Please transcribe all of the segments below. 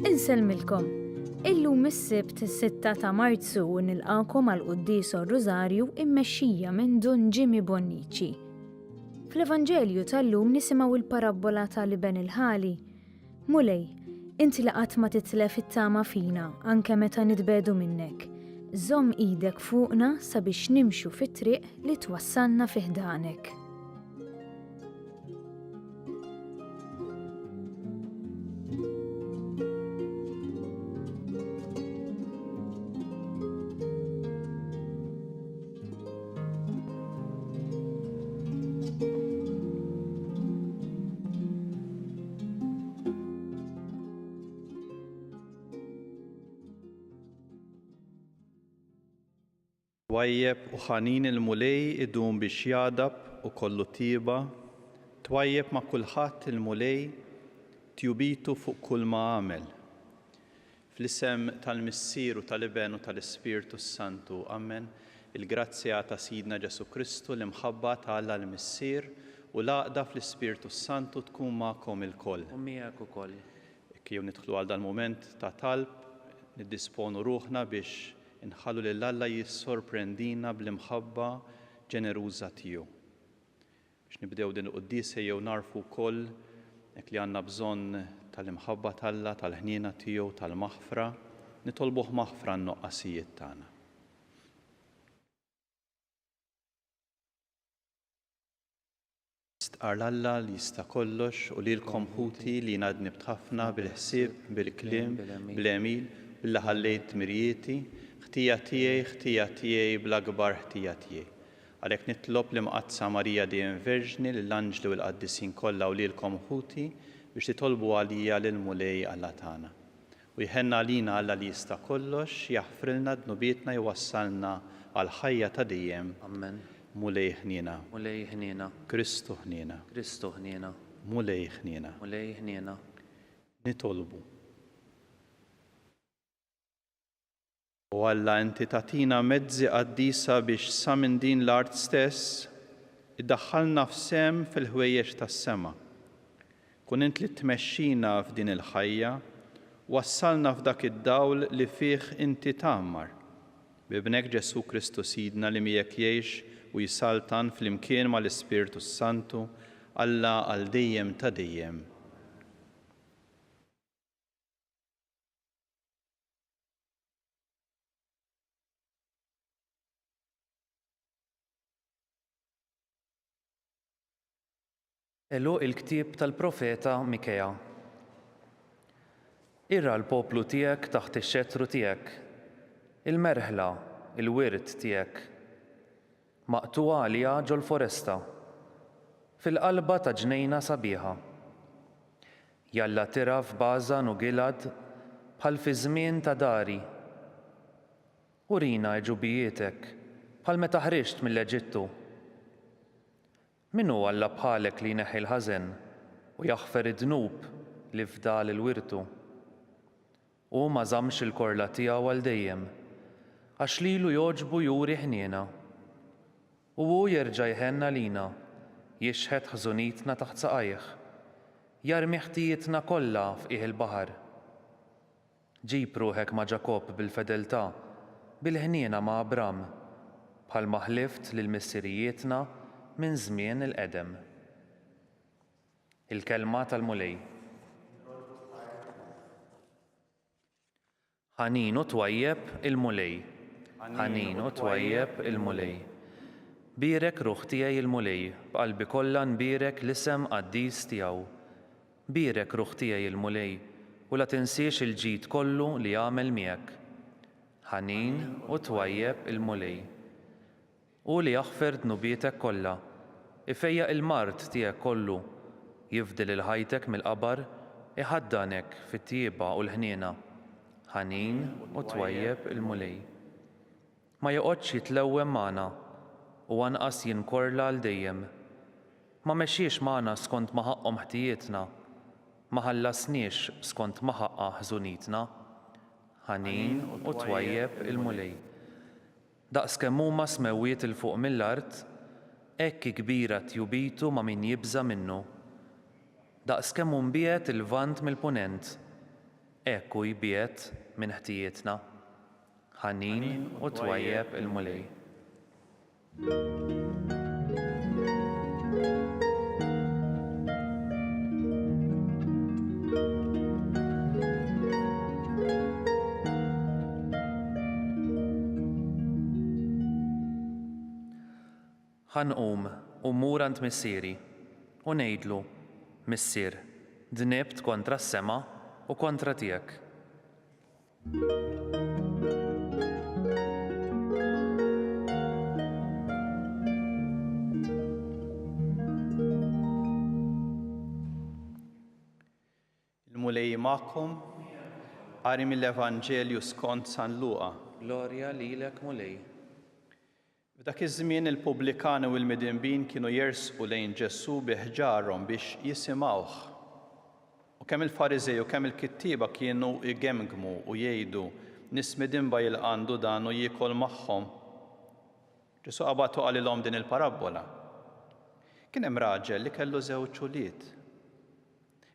Insellmilkom. Illum is-Sibt is-6 ta' Marzu nilqakom għal Qudies Rożarju immexxija minn Dun Jimmy Bonnici. Fl-Evanġelju tal-lum nisimgħu il-parabbola tal-iben il-ħali. Mulej, inti li qatt ma titlef it-tama fina anke meta nitbedu minnek. Żomm idek fuqna sabiex nimxu fit-triq li twassalna fi ħdanek. Twajjeb u ħanin il-mulej idum biex jadab u kollu tiba, twajjeb ma' kulħadd il-mulej tjubitu fuq kull ma għamel. Fl-isem tal-Missier u tal-Iben u tal-Ispirtu Santu, Amen, il-grazzja ta' Sidna Ġesu Kristu l-imħabba ta' Alla l-Missier u l-għaqda fl-Ispirtu Santu tkun ma'kom il-koll. U miegħek ukoll. Kif nidħlu għal dal-moment ta' talb, niddisponu ruħna biex inħallu lil Alla jissorprendina bl-imħabba ġeneruża tiegħu. Biex nibdew din il-qudiesja jew narfu wkoll hekk li għandna bżonn tal-imħabba tal-Alla, tal-ħniena tiegħu, tal-maħfra, nitolbuh maħfra n-noqqasijiet tagħna. Stqar l-Alla li jista' kollox u lilkom ħuti li ngħadni b'ħafna bil-ħsieb, bil-kliem, bil-emil, billi ħallejt mirjieti, ħtija tiegħi bl-akbar ħtija tiegħi. Għalhekk nitlob l-imqazza Marija Dejjem Verġni lill-anġli u l-qaddisin kollha u lilkom ħuti biex titolbu għalija lill-mulej Alla tagħna. U jħenna għalina Alla li jista' kollox jaħfrilna dnubietna jwassalna għal ħajja ta' dejjem. Amen. Mulej ħniena. Mulej ħniena. Kristu ħniena. Kristu ħniena. Mulej ħniena. Mulej ħniena. Nitolbu. U Alla inti tagħtina mezzi qaddisa biex sa minn din l-art stess iddaħħalna f'sehem fil-ħwejjeġ tas-sema. Kun int li tmexxina f'din il-ħajja, wassalna f'dak id-dawl li fih inti tagħmmar. Bibnek Ġesu Kristu Sidna li miegħek jgħix u jisaltan flimkien mal-Ispirtu Santu, Alla għal dejjem ta' dejjem. Elu il-ktieb tal-profeta Mikea. Irra l-poplu tiegħek taħt ix-xettru tiegħek, il-merħla, il-wirt tiegħek, maqtuwa għalija ġol-foresta, fil-qalba ta' ġnejna sabiħa. Jalla tira f'Bażan u Gilad bħal fi żmien ta' dari. Urina ġubijietek bħal meta ħriġt mill-Eġittu. Min huwa Alla bħalek li jneħħi l-ħażen u jaħfer id-dnub li fdal il-wirtu. U ma żammx il-korla tiegħu għal dejjem, għax lilu jogħġbu juri ħniena. U hu jerġa' jħenna lina, jixħed ħżunitna taħt saqajh, jarmi ħtijietna kollha fqih il-baħar. Ġib ruħek ma' Ġakob bil-fedeltà, bil-ħniena ma' Abram, bħalma ħlift lil missirijietna minn żmien il-qedem. Il-kelma tal-mulej. Ħanin u twajjeb il-mulej. Ħanin u twajjeb il-mulej. Birek ruħ tiegħi il-mulej, b'qalbi kollha nbirek l-isem qaddis tiegħu. Birek ruħ tiegħi il-mulej u la tinsiex il-ġid kollu li għamel miegħek. Ħanin u twajjeb il-mulej. U li jaħfer dnubietek kollha, ifejja il-mart tiegħek kollu, jifdil il-ħajtek mill-qabar, iħaddanek fit-tjieba u l-ħniena. Ħanin u twajjeb il-mulej. Ma joqgħodx jitlewwem magħna u anqas jinkorla għal dejjem. Ma mexxiex magħna skont ma ħaqhom ħtijietna, ma ħallasniex skont ma ħaqqa ħżunitna. Ħanin u twajjeb il-mulej. Daqskemm huma smewwiet il fuq mill-art, hekk kbira tjubitu ma' min jibża minnu. Daqskemm mbiegħed il-lvant mill-punent, ekku jbiet minn ħtijietna. Ħanin u twajjeb il-mulej. Ħanqum u mmur għand missieri u ngħidlu, Missier, dnibt kontra s-sema u kontra tiegħek. Il-mulej magħkom qari mill-Evanġelju skont San Luqa. Glorja lilek mulej. F'dak iż-żmien il-pubblikani u l-midinbin kienu jersqu lejn Ġesu bi ħġarhom biex jisimgħuh. U kemm il-Fariżej u kemm il-kittieba kienu jgemgmu u jgħidu nies midinba jilqandu dan u jiekol magħhom. Ġesu qabad u qalilhom din il-parabola. Kien hemm raġel li kellu 2 ċuliet.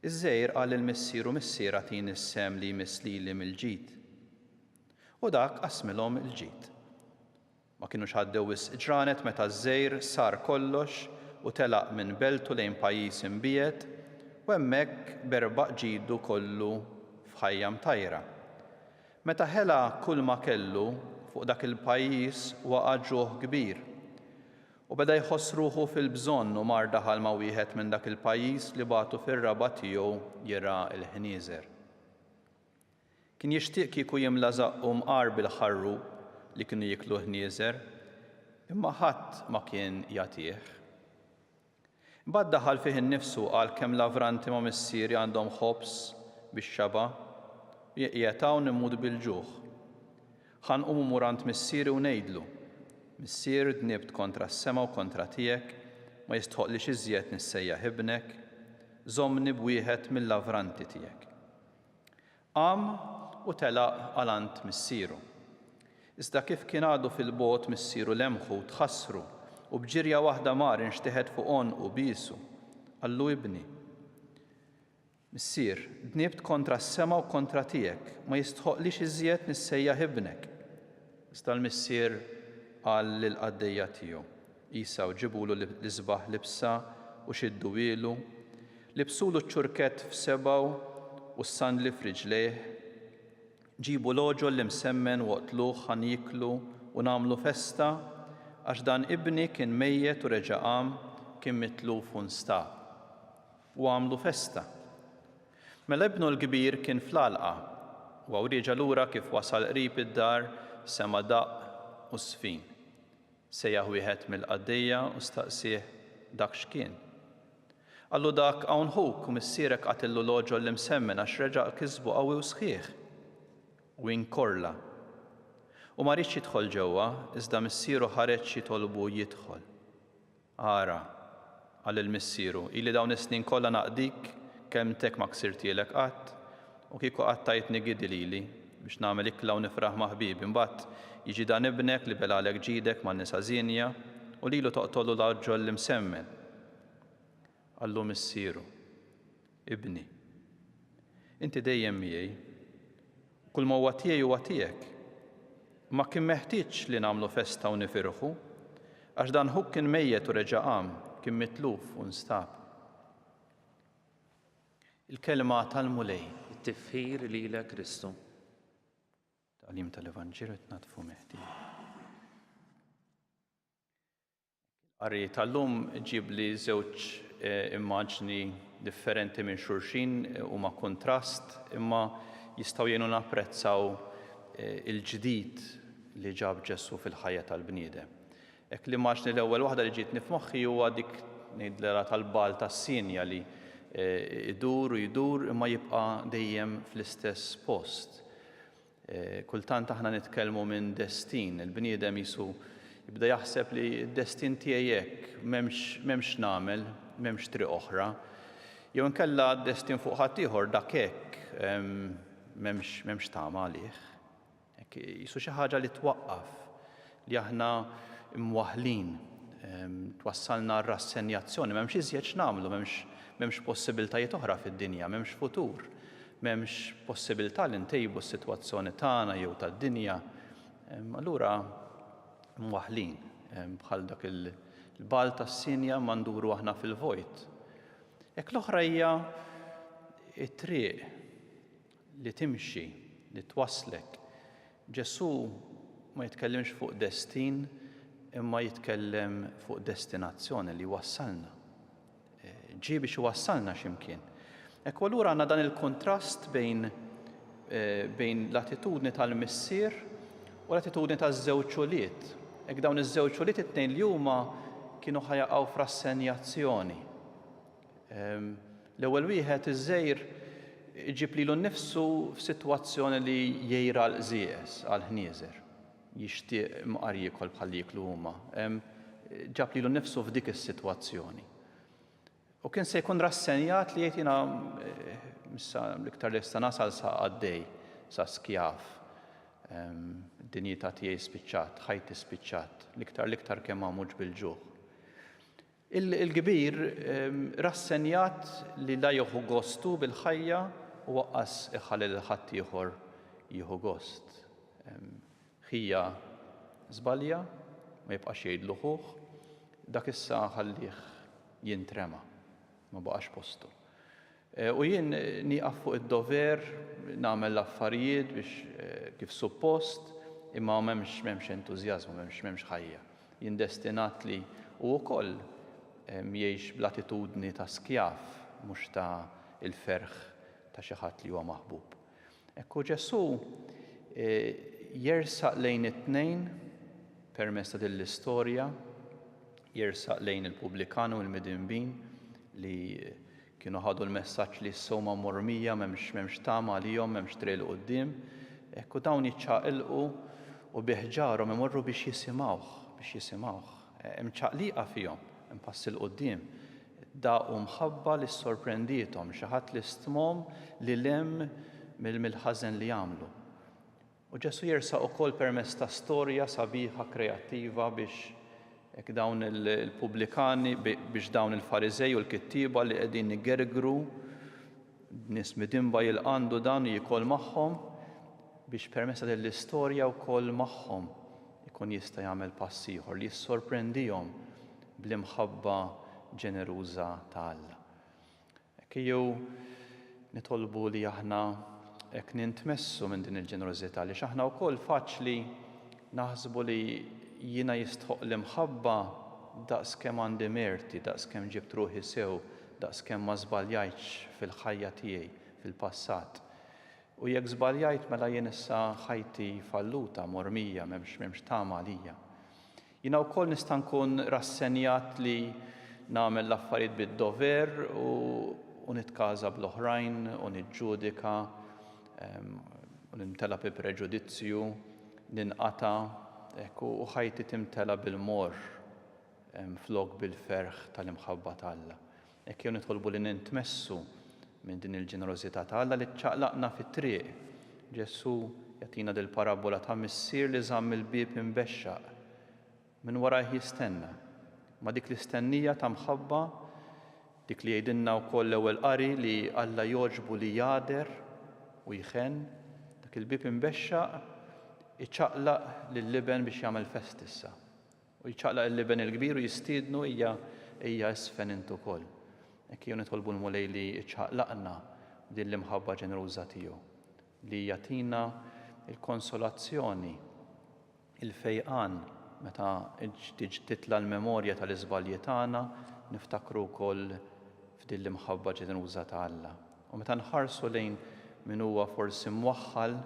Iż-żgħir qal lill-missieru missier agħtini s-sem li jmiss lili mill-ġid. U dak qasmilhom il-ġid. Ma kienux ħaddew wisq ġranet meta ż-żgħir sar kollox u telaq minn beltu lejn pajjiż imbiet u hemmhekk berbaq ġidu kollu f'ħajja mtajra. Meta ħela kull ma kellu fuq dak il-pajjiż waqa' ġuħ kbir u beda jħoss ruħu fil-bżonn u mar daħal ma' wieħed minn dak il-pajjiż li bagħtu fir-raba tiegħu jira l-ħnieżer. Kien jixtieq kieku jimla zaqqu mqar bil-ħarru li kienu jiklu ħnieżer, imma ħadd ma kien jagħtih. Imbagħad daħal fih innifsu qal kemm lavranti ma' missieri għandhom ħobs bix-xaba jetaw nimut bil-ġuħ. Ħanqum imur għand missieri u ngħidlu, Missier dnibt kontra s-sema u kontra tiegħek, ma jistħoqlix iżjed nissejjaħ ibnek, żommni b'wieħed mill-lavranti tiegħek. Qam u telaq għalant missieru. Iżda kif kien għadu fil-bogħod missieru lemħu tħassru u bġirja waħda mar inxteħed fuq u bisu, qallu ibni. Missier, dnibt kontra s-sema u kontra tiegħek, ma jistħoqlix iżjed nissejjaħ ibnek. Iżda l-missier qal lill-qaddejja tiegħu, Isaw ġibulu l-isbaħ libsa u xiddu ilu, libsulu ċ-ċurkett f'sebgħu u s-sandli f'riġlejh, ġibu l-oġol li msemmen waqtluh ħan jiklu u nagħmlu festa għax dan ibni kien mejjed u reġa' qam, kien mitluf u nstab. U għamlu festa. Mela ibnu l-kbir kien fl-għalqa u rieġa' lura kif wasal qrib id-dar sema daqq u sfin. Sejjaħ wieħed mill-qaddejja u staqsih dak x'kien. Qallu dak hawn ħuk u missierek qatillu l-oġol li msemmen għax reġa' kisbu qawwi u sħiħ. U inkorla. U ma rridx jidħol ġewwa, iżda missieru ħareġ jitolbu jidħol. Ara, qal il-missieru, ili dawn is-snin kollha naqdik kemmtek ma ksirtielek qatt u kieku qatt tajtni gidi lili biex nagħmel ikla u nifraħ ma' ħbieb. Imbagħad jiġi dan ibnek li belalek ġidek ma' nisa żienja u lilu toqtollu l-oġol li msemmen. Qallu missieru, ibni, inti dejjem miegħi, kull ma huwa tiegħi huwa tiegħek. Ma kien meħtieġ li nagħmlu festa u nifirħu, għax dan ħuk kien mejjed u reġa' qam, kien mitluf u nstab. Il-kelma tal-mulej. It-tifħir lilek Kristu. Taqlim tal-Evanġelju tnadfu meħtieġ. Qari tal-lum ġib li żewġ immaġni differenti minn xulxin huma kontrast, imma jistgħu jgħinu napprezzaw il-ġdid li ġab Ġesu fil-ħajja tal-bniedem. Hekk l-immaġni l-ewwel waħda li ġiet f'moħħi huwa dik ngħidlha tal-bal tas-sinja li idur u jdur imma jibqa' dejjem fl-istess post. Kultant aħna nitkellmu minn destin, il-bniedem jisu jibda jaħseb li d-destin tiegħi hekk m'hemmx nagħmel, m'hemmx triq oħra. Jew inkella d-destin fuq ħadd ieħor dak hekk m'hemmx tama għalih. Jisu xi ħaġa li twaqqaf, li aħna mwaħlin, twassalna r-rassenjazzjoni, m'hemmx iżjed x'nagħmlu, m'hemmx possibiltajiet oħra fid-dinja, m'hemmx futur, m'hemmx possibilità li ntejbu s-sitwazzjoni tagħna jew tad-dinja, allura mwaħħlin bħal dak il-bal tas-sinja ma nduru aħna fil-vojt. Hekk l-oħra hija t-triq li timxi, li twasslek. Ġesu ma jitkellimx fuq destin, imma jitkellem fuq destinazzjoni li wassalna. Ġie biex wassalna x'imkien. Hekk allura għandna dan il-kontrast bejn l-attitudni tal-missier u l-attitudni taż-żewġ ulied. Hekk dawn iż-żewġ ulied it-tnejn li huma kienu ħajaqgħu f'rassenjazzjoni. L-ewwel wieħed iż-żgħir iġib lilu nnifsu f'sitwazzjoni li jgħira l-qżieqes għall-ħnieżer. Jixtieq mqar jiekol bħal jieklu huma. Ġab lilu nnifsu f'dik is-sitwazzjoni. U kien se jkun rassenjat li jgħid jiena l-iktar li sta nasal sa għaddej, sa skjaf. Id-dinjità tiegħi spiċċat, ħajti spiċċat, l-iktar kemm għamuġ bil-ġuħ. Il-kbir rassenjat li la jieħu gostu bil-ħajja u waqqas iħalli lil ħadd ieħor jieħu gost. Ħija żbalja, ma jibqax jgħidlu ħuh, dak issa ħallih jintrema, ma baqax postu. U jien nieqaf fuq id-dover, nagħmel l-affarijiet biex kif suppost, imma m'hemmx entużjażmu, m'hemmx ħajja. Jien destinat li u wkoll jgħix bl-attitudni ta' skjaf, mhux ta' il-ferħ ta' xi ħadd li huwa maħbub. Ekku Ġesu jersaq lejn it-tnejn permezz ta' din l-istorja, jersaq lejn il-pubblikan u l-midinbin li kienu ħadu l-messaġġ li s-sowma mormija m'hemmx tama għalihom, m'hemmx triq il quddiem. Ekku dawn jiċċaqilqu u biħġarhom imorru biex jisimgħuh. Hemm ċaqliqa fihom, hemm pass il quddiem. Daqu mħabba li sorprendietom, xi ħadd li stmhom li lem mill-ħażen li jagħmlu. U Ġesu jersaq ukoll permezz ta' storja sabiħa kreattiva biex hekk dawn il-pubblikani biex dawn il-Fariżej u l-kittiba li qegħdin igergru nies midinba jilqandu dan u jikol magħhom biex permezz din l-istorja wkoll magħhom ikun jista' jagħmel pass ieħor li jissorprendihom bl-imħabba ġeneruża ta' Alla. Hekk jew nitolbu li aħna hekk nintmessu minn din il-ġenerożità li aħna wkoll faċli naħsbu li jiena jistħoq l-imħabba daqskemm għandi merti, daqskemm ġibt ruħi sew, daqskemm ma żbaljajtx fil-ħajja tiegħi fil-passat. U jekk żbaljajt mela jien issa ħajti falluta, mormija, m'hemmx tama għalija. Jiena wkoll nista' nkun rassenjat li nagħmel l-affarijiet bid-dover u nitkaża bl-oħrajn u niġġudika u nimtela bi preġudizzju, ninqata' u ħajti timtela bil-mor flok bil-ferħ tal-imħabba ta' Alla. Hekk jew nitolbu li nintmessu minn din il-ġenerożità ta' Alla li ċċaqlaqna fit-triq. Ġesu jagħtina dil parabola ta' missier li żamm il-bieb imbexxaq minn warajh jistenna. Ma dik l-istennija ta' mħabba, dik li jgħidilna wkoll l-ewwel qari li Alla jogħġbu li jagħder u jħenn, dak il-bieb imbexxaq iċċaqlaq lill-liben biex jagħmel fest issa. U jiċċaqlaq il-liben il-kbir u jistiednu hija isfen int ukoll. Hekk jew nitolbu l-mulej li iċċaqlaqna din l-imħabba ġeneruża tiegħu li jagħtina il-konsolazzjoni, il-fejqan meta titla l-memorja tal-iżbalji tagħna niftakru wkoll f'din l-imħabba ġeneruża ta' Alla. U meta nħarsu lejn min huwa forsi mwaħħal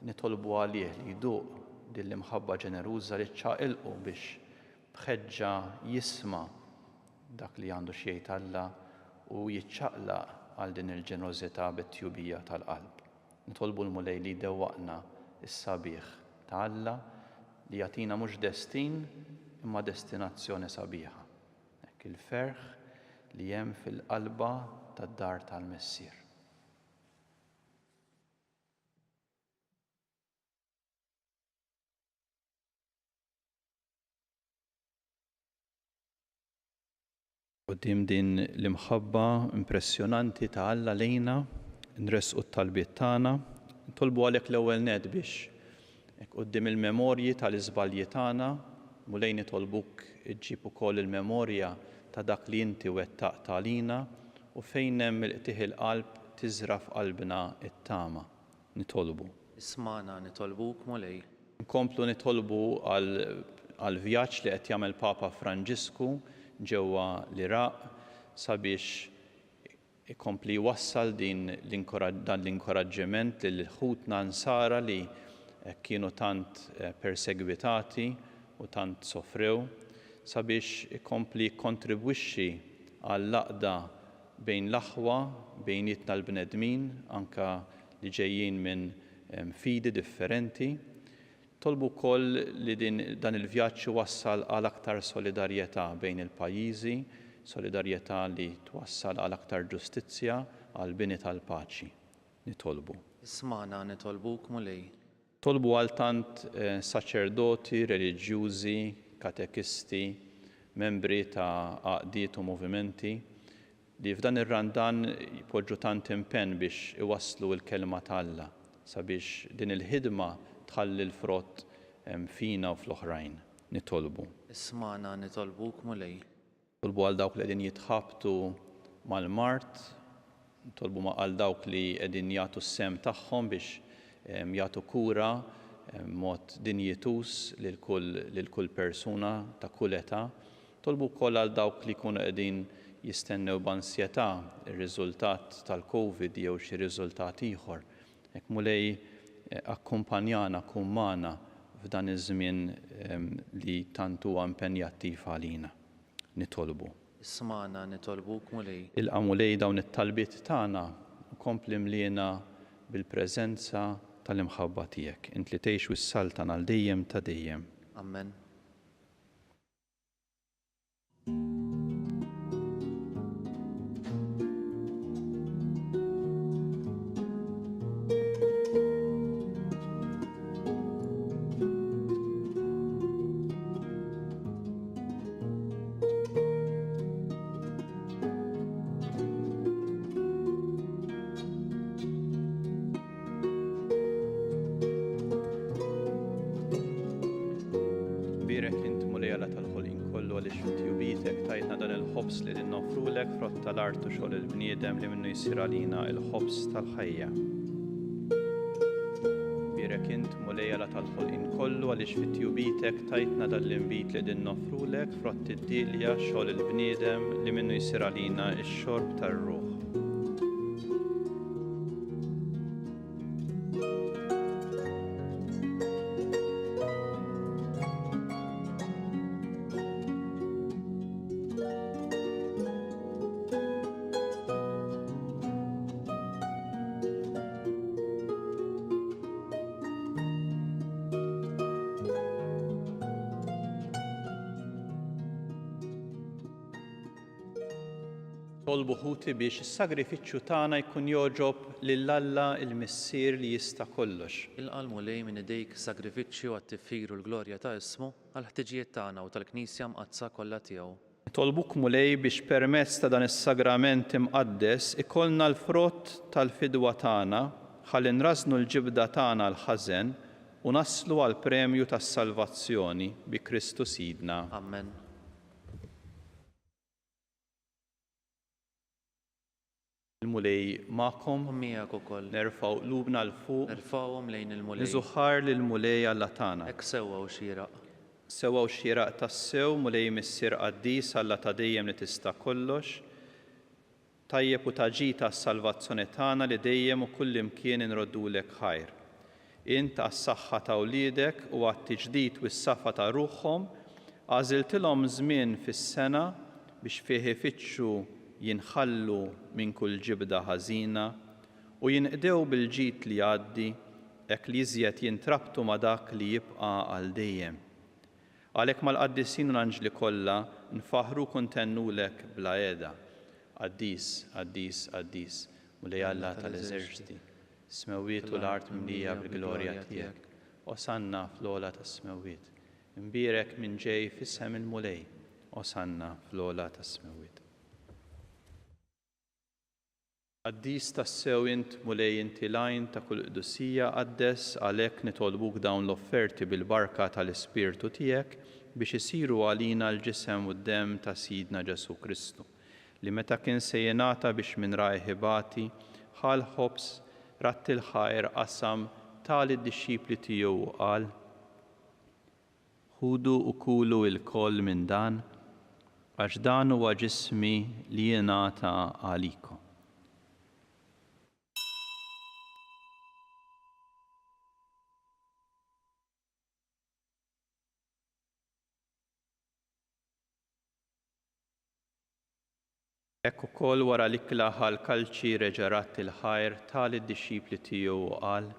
nitolbu għalih li jduq din l-imħabba ġeneruża li ċċaqilqu biex bħeġġa jisma' dak li għandu xi jgħid Alla u jiċċaqlaq għal din il-ġenerożità bit-tjubija tal-qalb. Nitolbu l-mulej li jdewwaqna is-sabiħ ta' Alla li jagħtina mhux destin imma destinazzjoni sabiħa. Hekk il-ferħ li hemm fil-qalba tad-dar tal-missier. Qudiem din l-imħabba impressjonanti ta' Alla lejna nresqu t-talbiet tagħna, nitolbu għalhekk l-ewwel ned biex quddiem il-memorji tal-iżbalji tagħna, mulej nitolbuk iġġib ukoll il-memorja ta' dak li inti wettaqt għalina u fejn hemm il-qtieħ il-qalb tiżra f'qalbna t-tama. Nitolbu. Isma'na nitolbuk mulej. Nkomplu nitolbu għal vjaġġ li qed jagħmel Papa Franġisku ġewwa l-Iraq sabiex ikompli wassal dan l-inkoraġġiment lil ħutna nsara li kienu tant persegwitati u tant sofrew sabiex ikompli kontribwixxi għall-laqda bejn l-aħwa bejnietna l-bnedmin anka li ġejjin minn fidi differenti. Tolbu wkoll li dan il-vjaġġ wassal għal aktar solidarjetà bejn il-pajjiżi, solidarjetà li twassal għal aktar ġustizzja għal bini tal-paċi. Nitolbu. Isma'na nitolbuk mulej. Tolbu għal tant saċerdoti, reliġjużi, katekisti, membri ta' għaqdiet u movimenti li f'dan ir-Randan jpoġġu tant impenn biex iwasslu l-kelma ta' Alla sabiex din il-ħidma tħalli l-frott fina u fl-oħrajn. Nitolbu. Isma'na nitolbuk mulej. Tolbu għal dawk li qegħdin jitħabtu mal-mart, tolbu għal dawk li qegħdin jagħtu s-sem tagħhom biex jagħtu kura mod dinjitus lil kull persuna ta' kull età. Tolbu wkoll għal dawk li jkunu qegħdin jistennew b'ansjetà ir-riżultat tal-COVID jew xi riżultat ieħor. Hekk mulej akkumpanjana kun magħna f'dan iż-żmien li tant huwa impenjattiv għalina. Nitolbu. Isma'na nitolbuk mulej. Ilqa' mulej dawn it-talbiet tagħna u kompli mliena bil-preżenza tal-imħabba tiegħek. Int li tgħix wis-saltan għal dejjem ta' dejjem. Amen. Li ninnofrulek frott tal-art u xogħol il-bniedem li minnu jsir għalina il-ħobs tal-ħajja. Birek int mulejjala tal-ħolqien kollu għaliex fit-tjubitek tajtna dan l-inbit li ninnofrulek frott id-dilja xogħol il-bniedem li minnu jsir għalina x-xorb tar-ruħ. Tolbu ħuti biex is-sagrifiċċju tagħna jkun jogħġob lill-Alla il-Missier li jista' kollox. Ilqa' mulej minn idejk sagrifiċċju għat-tifkir u l-glorja ta' ismu għal ħtiġijiet tagħna u tal-Knisja mqazza kollha tiegħu. Tolbuk mulej biex permezz ta' dan is-sagrament imqaddes ikollna l-frott tal-fidwa tagħna ħalli nrażnu l-ġibda tagħna l-ħażen u naslu għall premju tas-salvazzjoni bi Kristu Sidna. Amen. Il-mulej magħkom, miegħek ukoll. nerfgħu qlubna l fuq, nerfgħuhom lejn il-mulej. Niżuħħar lill-mulej Alla tagħna. Hekk sewwa u xieraq. Sewwa u xieraq tas-sew mulej missier qaddis Alla ta' dejjem li tista' kollox. Tajjeb u taġita s-salvazzjoni tagħna li dejjem u kullimkien inroddulek ħajr. Int għas-saħħa ta' wliedek u għat-tiġdid u s-safa ta' ruħhom għażiltilhom żmien fis-sena biex fih ifittxu jinħallu minn kull ġibda ħażina u jinqdew bil-ġid li jgħaddi hekk li iżjed jintrabtu ma' dak li jibqa' għal dejjem. Għalhekk mal-qaddisin u l-anġli kollha nfaħru kuntennulek bla qiegħda. Qaddis, qaddis, qaddis, mulej Alla tal-eżerċiti, smewwiet u l-art mimlija bil-glorja tiegħek. Osanna fl-ogħla tas-smewwiet. Imbierek minn ġej f'isem il-mulej. Osanna fl-ogħla tas-smewwiet. Qaddis tassew int mulej inti lajn ta' kull qdussija qaddes għalhekk nitolbuk dawn l-offerti bil-barka tal-Ispirtu tiegħek biex isiru għalina l-ġisem u d-demm ta' Sidna Ġesu Kristu, li meta kien se jingħata biex minn rajħibati ħal ħobs ratt il-ħajr qasam tali d-dixxipli tiegħu u qal: Ħudu u kulu l-koll minn dan, għax dan huwa ġismi li jingħata għalikom. Hekk ukoll wara l-ikla ħal-kalċi reġa' ratt il-ħajr tali d-dixxipli tiegħu u qal: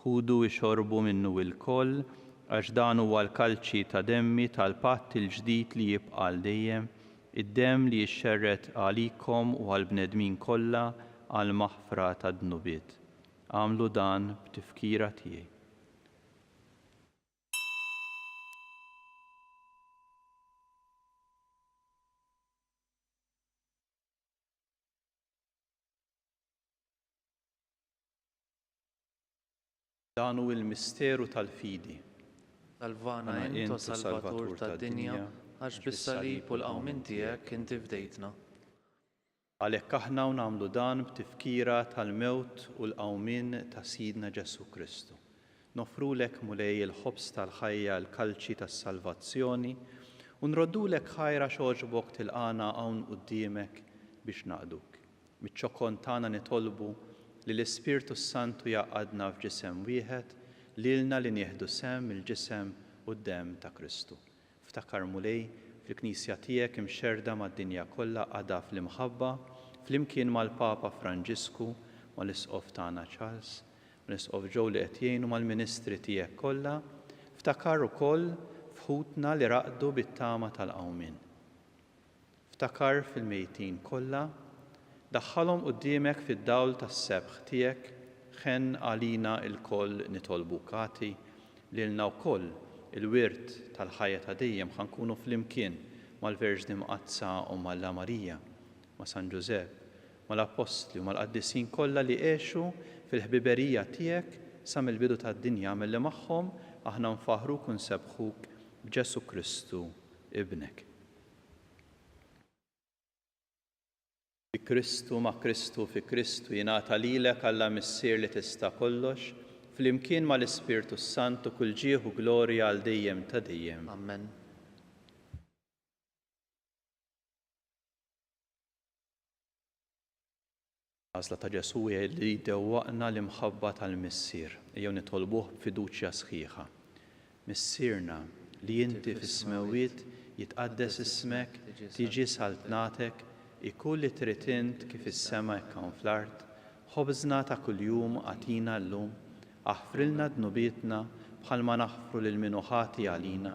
Ħudu ixorbu minnu l-koll, għax dan huwa l-kalċi ta' demmi tal-patt il-ġdid li jibqa' għal dejjem, id-demm li jixxerret għalikom u għall-bnedmin kollha għal maħfra tad-dnubiet. Għamlu dan b'tifkira tiegħi. Dan hu l-misteru tal-fidi. Salvana int, Salvatur tad-dinja, għax bis-salib u l-qawmin tiegħek inti fdejtna. Għalhekk aħna nagħmlu dan b'tifkira tal-mewt u l-qawmin ta' Sidna Ġesu Kristu. Nofrulek mulej il-ħobs tal-ħajja l-kalċi tas-salvazzjoni u nroddulek ħajra x'oġbok tilqana hawn quddiemek biex naqduk. Miċ-ċokon tagħna nitolbu li l-Ispirtu Santu jaqadna f'ġisem wieħed lilna li nieħdu sem il-ġisem u d-demm ta' Kristu. Ftakar mulej fil-Knisja tiegħek imxerda mad-dinja kollha għadha fl-imħabba flimkien mal-Papa Franġisku mal-Isqof tagħna Charles, mal-Isqof Joe li qed jgħinu mal-Ministri tiegħek kollha. Ftakar ukoll f'ħutna li raqdu bit-tama tal-qawmin. Ftakar fil-mejtin kollha, daħħalhom quddiemek fid-dawl tas-sebħ tiegħek ħen għalina l-koll nitolbu kati lilna wkoll il-wirt tal-ħajja ta' dejjem ħankunu flimkien mal-Verġni Mqazza u mal-La Marija, ma' San Ġusepp, mal-Apostli u mal-Qaddisin kollha li għexu fil-ħbiberija tiegħek sa mill-bidu tad-dinja milli magħhom aħna nfaħruk u nsebħuk b'Ġesu Kristu ibnek. Fi Kristu ma' Kristu fi Kristu jingħata lilek Alla missier li tista' kollox, flimkien mal-Ispirtu Santu kull ġieħ u glorja għal dejjem ta' dejjem. Amen. Għażla ta' Ġesu li dewwaqna l-imħabba tal-missier, ejjew nitolbuh b'fiduċja sħiħa. Missierna li inti fis-smawiet jitqaddes ismek, tiġi saltnatek, ikun li trid int kif is-sema hekk hawn fl-art, ħobżna ta' kuljum għatina llum, aħfrilna dnubietna bħalma naħfru lil min ħati għalina,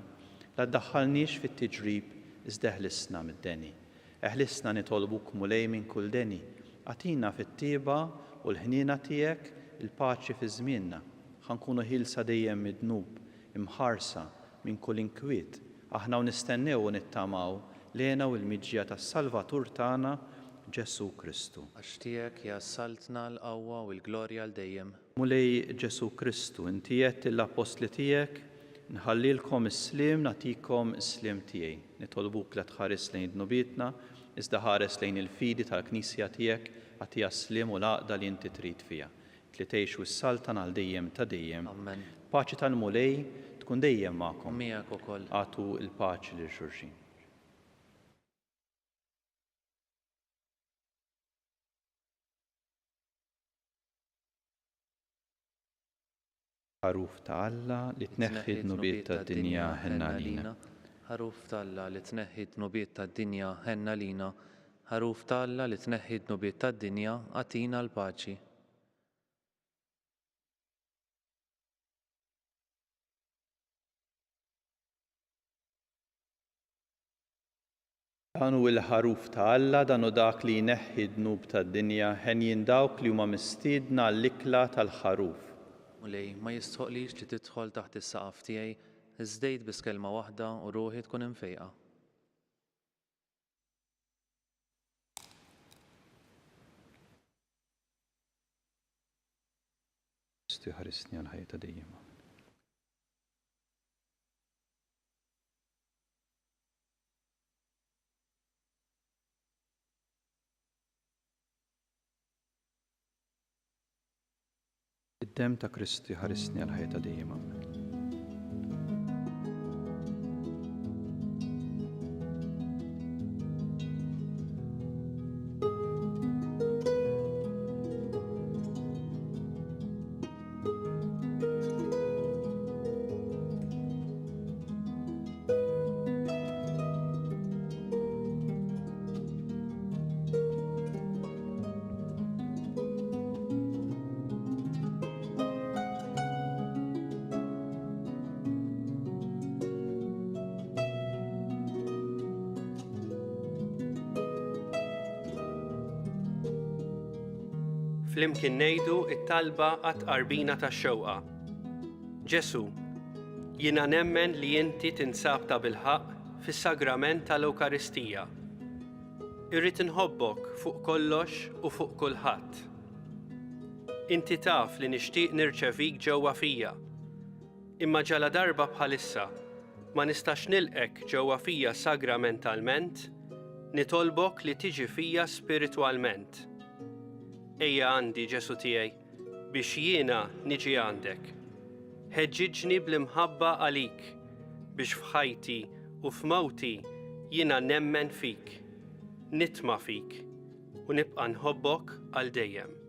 la ddaħħalniex fit-tiġrib iżda eħlisna mid-deni. Eħlisna nitolbuk mulej minn kull deni, għatina fit-tieba u l-ħniena tiegħek il-paċi fi żmienna, ħankunu ħilsa dejjem mid-dnub, imħarsa minn kull inkwiet, aħna nistennew u nittamaw lena u l-miġġija tas-Salvatur tagħna Ġesu Kristu. Għax tiegħek jassaltna l-qawwa u l-glorja għal dejjem. Mulej Ġesu Kristu, inti għedt lill-Apostli tiegħek nħallilkom is-sliem nagħtikom is-sliem tiegħi. Nitolbuk la tħares lejn dnubietna, iżda ħares lejn il-fidi tal-Knisja tiegħek għatija s-sliem u l-għaqda li inti trid fiha. Li tgħixu s-saltan għal dejjem ta' dejjem. Amen. Paċi tal-mulej tkun dejjem magħkom. Miegħek ukoll. Għatu l-paċi lil xulxin. ħaruf ta' Alla li tneħħi d-nubiet tad-dinja ħenna lina. Ħaruf ta' Alla li tneħħi d-nubiet tad-dinja ħenna lina. Ħaruf ta' Alla li tneħħi d-nubiet tad-dinja għatina l-paċi. Dan hu l-ħaruf ta' Alla dan hu dak li jneħħi d-dnub tad-dinja ħenjin dawk li huma mistiedna l-ikla tal-ħaruf. Mulej, ma jistħoqlix li tidħol taħt is-saqaf tiegħi, iżdejt biss kelma waħda u ruħi tkun imfejqa. Kristu jħarisni għal ħajta dejjem. Id-dem ta' Kristu jħarisni għal ħajta dejjem. Flimkien ngħidu t-talba għat-qarbina tax-xewqa. Ġesu, jiena nemmen li inti tinsab ta' bilħaq fis-sagrament tal-Ewkaristija. Irrid inħobbok fuq kollox u fuq kulħadd. Inti taf li nixtieq nirċevik ġewwa fija. Imma ġala darba bħalissa ma nistax nilqek ġewwa fija sagramentalment, nitolbok li tiġi fija spiritwalment. Ejja għandi Ġesu tiegħi biex jiena niġi għandek. Ħeġġiġni bl-imħabba għalik biex f'ħajti u f'mawti jiena nemmen fik, nitma' fik u nibqa' nħobbok għal dejjem.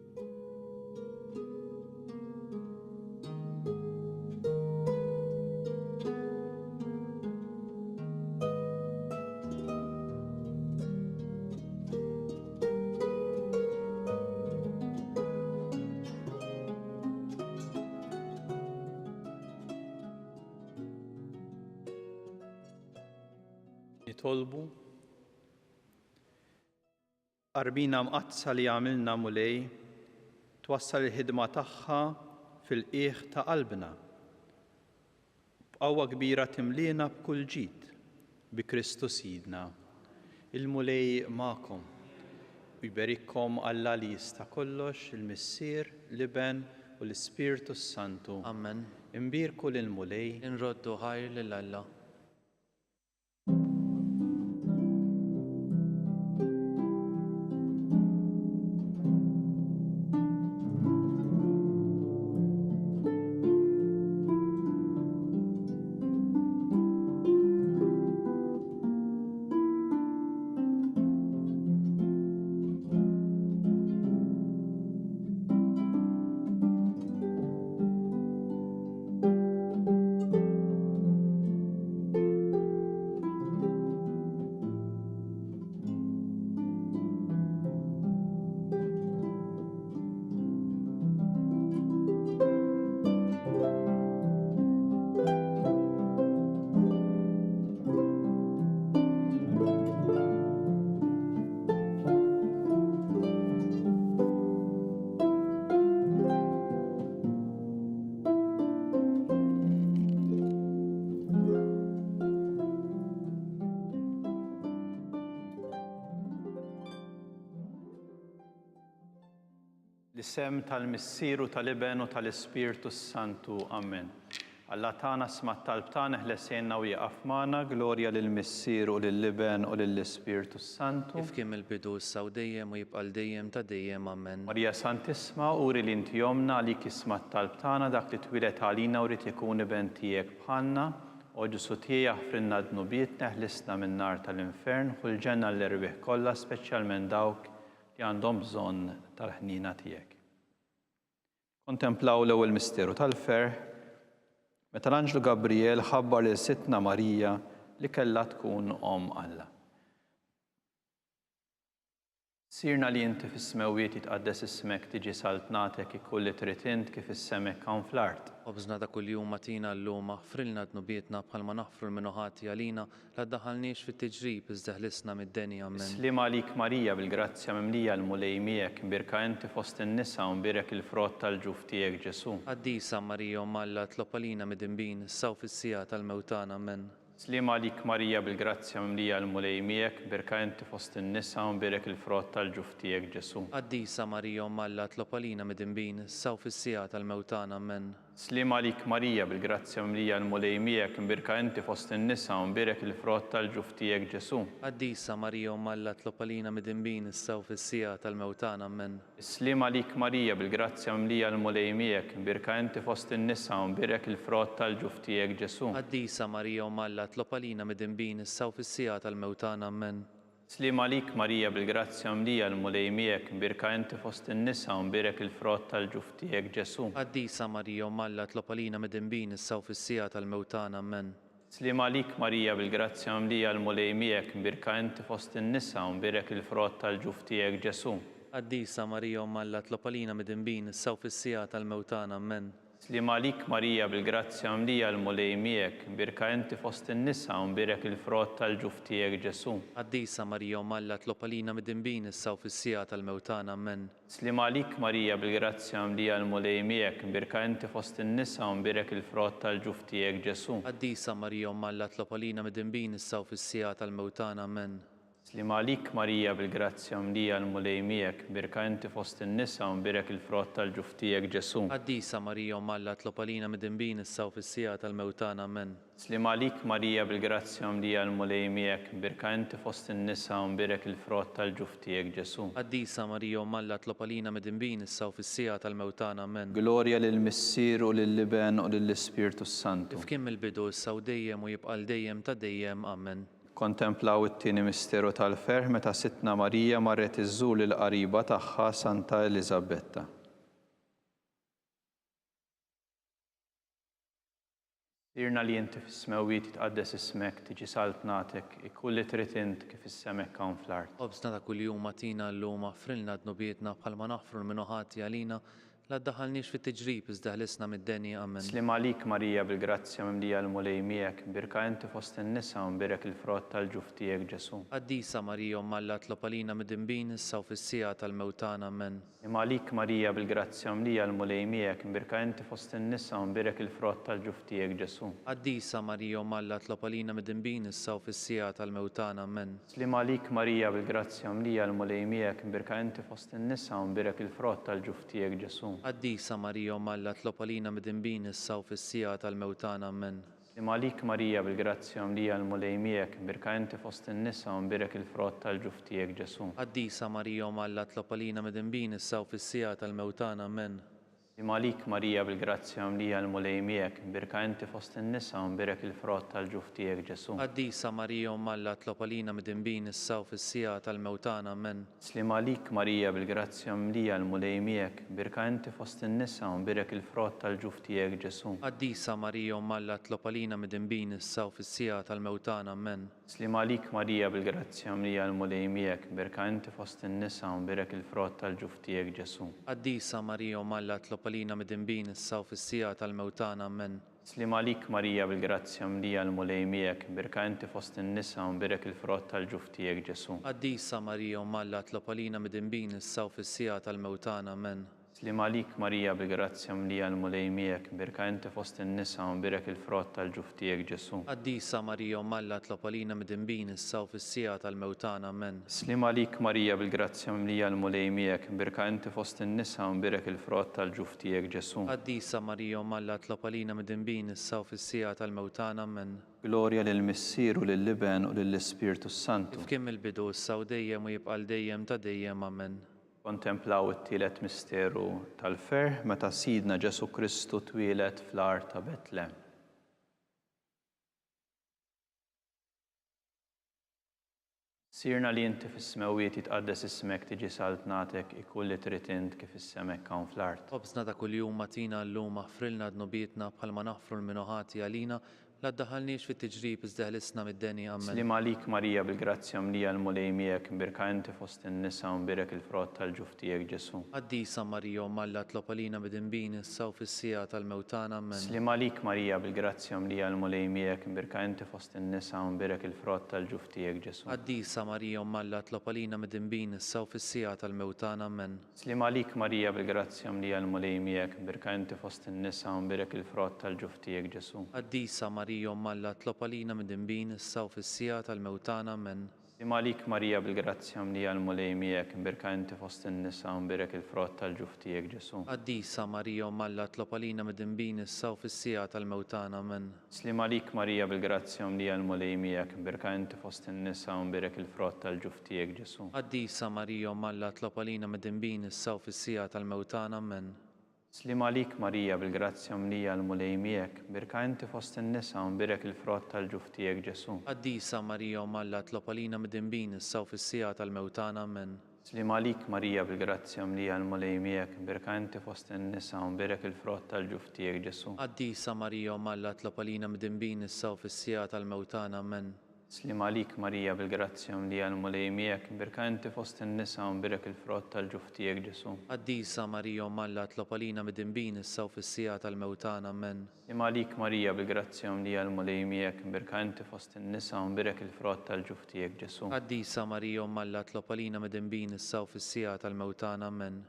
Nitolbu qarbina mqazza li għamilna mulej twassal il-ħidma tagħha fil-qiegħ ta' qalbna. B'qawwa kbira timlina b'kull ġid bi Kristu Sidna. Il-mulej magħkom u jberikkom Alla li jista' kollox, il-Missier, l-Iben u l-Ispiritu Santu. Amen. Imbirku lil-mulej. Inroddu ħajr lil Alla. L-isem tal-Missieru tal-Iben u tal-Ispiritu Santu. Amen. Alla tagħna sma' talb tagħna ħlesejna u jaqaf magħna, glorja lill-Missieru u lill-Iben u lill-Ispiritu Santu. Kif kien il-bidu issa u dejjem u jibqa' dejjem ta' dejjem. Amen. Marija Santisma, uri li inti jomna għalik isma' talb tagħna dak li twilet għalina u rid ikun iben tiegħek bħalna. O Ġesu tiegħi jaħfrilna dnubietna ħlisna min-nar tal-infern u l-ġenna l-irbieħ kollha, speċjalment dawk li għandhom bżonn tal-ħnina tiegħek. Kontemplaw l-ewwel misteru tal-ferħ, meta l-Anġlu Gabriel ħabbar lil Sittna Marija li kellha tkun Om Alla. Sirna li inti fis-smewiet jitqaddes ismek tiġi saltnatek ikulli trid int kif is-semek hawn fl-art. Obżna ta' kuljum matina llum aħfrilna dnubietna bħalma naħfru l-minuħati għalina la ddaħħalniex fit-tiġrib iżda ħlisna mid-deni. Amen. Slim għalik Marija bil-grazzja mimlija l-mulej miegħek, imbirka inti fost in-nisa u mbirek il-frott tal-ġuf tiegħek Ġesu. Qaddisa Marija Om Alla tlob għalina mid-inbin, issaw fis-sija tal-mewtan. Amen. Slima għalik Marija bil-grazzja mimlija l-mulej miegħek, birka inti fost in-nisa u mberek il-frott tal-ġuf tiegħek Ġesu. Qaddisa Marija Umm Alla tlopalina mid-dinbin issa u fis-sija tal-mewtana Amen. Slima għalik Marija bil-grazzja mimlija l-mulej miegħek, birka inti fost in-nisa u mberek il-frott tal-ġuf tiegħek Ġesu. Qaddisa Marija Umm Alla tlopalina mid-dinbin issa u fis-sija tal-mewtana Amen. Slima għalik Marija bil-grazzja mimlija l-mulej miegħek, birka inti fost in-nisa u mberek il-frott tal-ġuf tiegħek Ġesu. Qaddisa Marija Umm Alla tlopalina mid-dinbin issa u fis-sija tal-mewtana Amen. Slima għalik Marija bil-grazzja mimlija l-mulej miegħek, birka inti fost in-nisa u mberek il-frott tal-ġuf tiegħek Ġesu. Qaddisa Marija Umm Alla tlopalina mid-dinbin issa u fis-sija tal-mewtana Amen. Slima għalik Marija bil-grazzja mimlija l-mulej miegħek, birka inti fost in-nisa u mberek il-frott tal-ġuf tiegħek Ġesu. Qaddisa Marija Umm Alla tlopalina mid-dinbin issa u fis-sija tal-mewtana Amen. Slima għalik Marija bil-grazzja mimlija l-mulej miegħek, birka inti fost in-nisa u mberek il-frott tal-ġuf tiegħek Ġesu. Qaddisa Marija Umm Alla tlopalina mid-dinbin issa u fis-sija tal-mewtana Amen. Slima għalik Marija bil-grazzja mimlija l-mulej miegħek, birka inti fost in-nisa u mberek il-frott tal-ġuf tiegħek Ġesu. Qaddisa Marija Umm Alla tlopalina mid-dinbin issa u fis-sija tal-mewtana Amen. Slima għalik Marija bil-grazzja mimlija l-mulej miegħek, birka inti fost in-nisa u mberek il-frott tal-ġuf tiegħek Ġesu. Qaddisa Marija Umm Alla tlopalina mid-dinbin issa u fis-sija tal-mewtana Amen. Slima għalik Marija bil-grazzja mimlija l-mulej miegħek, birka inti fost in-nisa u mberek il-frott tal-ġuf tiegħek Ġesu. Qaddisa Marija Umm Alla tlopalina mid-dinbin issa u fis-sija tal-mewtana Amen. Glorja lill-Missier u lill-Liben u lill-Ispirtu Santu. Kif kien mill-bidu issa u dejjem u jibqa' dejjem ta' dejjem Amen. Kontemplaw it-tieni misteru tal-ferħ meta Sittna Marija marret iżżur lill-qariba tagħha Santa Eliżabetta. Sirna li inti fis-smewwiet tqaddes ismek, tiġi saltnatek, ikulli trid int kif is-semek hawn fl-art. Obsna ta' kuljum matina llum aħfrilna dnubietna bħalma naħfru l-minuħati għalina la ddaħħalniex fit-tiġrib iżda ħlisna mid-denja Amen. Slim għalik Marija bil-grazzja mimlija l-mulej miegħek, birka inti fost in-nisa u mberek il-frott tal-ġuf tiegħek Ġesu. Qaddisa Marija Umm Alla tlopalina mid-dinbin issa u fis-sija tal-mewtana Amen. Slim għalik Marija bil-grazzja mimlija l-mulej miegħek, birka inti fost in-nisa u mberek il-frott tal-ġuf tiegħek Ġesu. Qaddisa Marija Umm Alla tlopalina mid-dinbin issa u fis-sija tal-mewtana Amen. Slim għalik Marija bil-grazzja mimlija l-mulej miegħek, birka inti fost in-nisa u mberek il-frott tal-ġuf tiegħek Ġesu. Qaddisa Marija Umm Alla tlopalina mid-dinbin issa u fis-sija tal-mewtana Amen. Slim għalik Marija bil-grazzja mimlija l-mulej miegħek, birka inti fost in-nisa u mberek il-frott tal-ġuf tiegħek Ġesu. Qaddisa Marija Umm Alla tlopalina mid-dinbin issa u fis-sija tal-mewtana Amen. Slim għalik Marija bil-grazzja mimlija l-mulej miegħek, birka inti fost in-nisa u mberek il-frott tal-ġuf tiegħek Ġesu. Qaddisa Marija Umm Alla tlopalina mid-dinbin issa u fis-sija tal-mewtana Amen. Slim għalik Marija bil-grazzja mimlija l-mulej miegħek, birka inti fost in-nisa u mberek il-frott tal-ġuf tiegħek Ġesu. Qaddisa Marija Umm Alla tlopalina mid-dinbin issa u fis-sija tal-mewtana Amen. Slim għalik Marija bil-grazzja mimlija l-mulej miegħek, birka inti fost in-nisa u mberek il-frott tal-ġuf tiegħek Ġesu. Qaddisa Marija Umm Alla tlopalina mid-dinbin issa u fis-sija tal-mewtana Amen. Slim għalik Marija bil-grazzja mimlija l-mulej miegħek, birka inti fost in-nisa u mberek il-frott tal-ġuf tiegħek Ġesu. Qaddisa Marija Umm Alla tlopalina mid-dinbin issa u fis-sija tal-mewtana Amen. Slim għalik Marija bil-grazzja mimlija l-mulej miegħek, birka inti fost in-nisa u mberek il-frott tal-ġuf tiegħek Ġesu. Qaddisa Marija Umm Alla tlopalina mid-dinbin issa u fis-sija tal-mewtana Amen. Slim għalik Marija bil-grazzja mimlija l-mulej miegħek, birka inti fost in-nisa u mberek il-frott tal-ġuf tiegħek Ġesu. Qaddisa Marija Umm Alla tlopalina mid-dinbin issa u fis-sija tal-mewtana Amen. Glorja lill-Missier u lill-Liben u lill-Ispirtu Santu. Kif kien mill-bidu issa u dejjem u jibqa' dejjem ta' dejjem Amen. Kontemplaw it-tielet misteru tal-ferħ meta Sidna Ġesu Kristu twieled fl-art ta' Betlem. Sirna li inti fis-smewwiet jitqaddes ismek, tiġi saltnatek, ikulli trid int kif is-semek hawn fl-art. Obsna ta' kuljum matina llum aħfrilna dnubietna bħalma naħfru l-minuħati għalina la ddaħħalniex fit-tiġrib iżda ħlisna mid-denja Amen. Slim għalik Marija bil-grazzja mimlija l-mulej miegħek, birka inti fost in-nisa u mberek il-frott tal-ġuf tiegħek Ġesu. Qaddisa Marija Umm Alla tlopalina mid-dinbin issa u fis-sija tal-mewtana Amen. Slim għalik Marija bil-grazzja mimlija l-mulej miegħek, birka inti fost in-nisa u mberek il-frott tal-ġuf tiegħek Ġesu. Qaddisa Marija Umm Alla tlopalina mid-dinbin issa u fis-sija tal-mewtana Amen. Slim għalik Marija bil-grazzja mimlija l-mulej miegħek, birka inti fost in-nisa u mberek il-frott tal-ġuf tiegħek Ġesu. Qaddisa Marija Marija Umm Alla tlob għalina mid-dinbin issa u fis-sija tal-mewtana. Amen. Slima għalik Marija bil-grazzja mlija l-mulej miegħek, imbirka inti fost in-nisa u mbirek il-frott tal-ġuf tiegħek Ġesu. Qaddisa Marija Umm Alla tlob għalina mid-dinbin issa u fis-sija tal-mewtana. Amen. Slima għalik Marija bil-grazzja mlija l-mulej miegħek, imbirka inti fost in-nisa u mbirek il-frott tal-ġuf tiegħek Ġesu. Qaddisa Marija Umm Alla tlob għalina mid-dinbin issa u fis-sija tal-mewtana. Amen. Slima għalik Marija bil-grazzja mlija l-mulej miegħek, imbirka inti fost in-nisa u mbirek il-frott tal-ġuf tiegħek Ġesu. Qaddisa Marija Umm Alla tlob għalina mid-dinbin issa u fis-sija tal-mewtana. Amen. Slima għalik Marija bil-grazzja mlija l-mulej miegħek, imbirka inti fost in-nisa u mbirek il-frott tal-ġuf tiegħek Ġesu. Qaddisa Marija Umm Alla tlob għalina mid-dinbin issa u fis-sija tal-mewtana. Amen. Slima għalik Marija bil-grazzja mlija l-mulej miegħek, imbirka inti fost in-nisa u mbirek il-frott tal-ġuf tiegħek Ġesu. Qaddisa Marija Umm Alla tlob għalina mid-dinbin issa u fis-sija tal-mewtana. Amen. Slima għalik Marija bil-grazzja mlija l-mulej miegħek, imbirka inti fost in-nisa u mbirek il-frott tal-ġuf tiegħek Ġesu. Qaddisa Marija Umm Alla tlob għalina mid-dinbin issa u fis-sija tal-mewtana. Amen.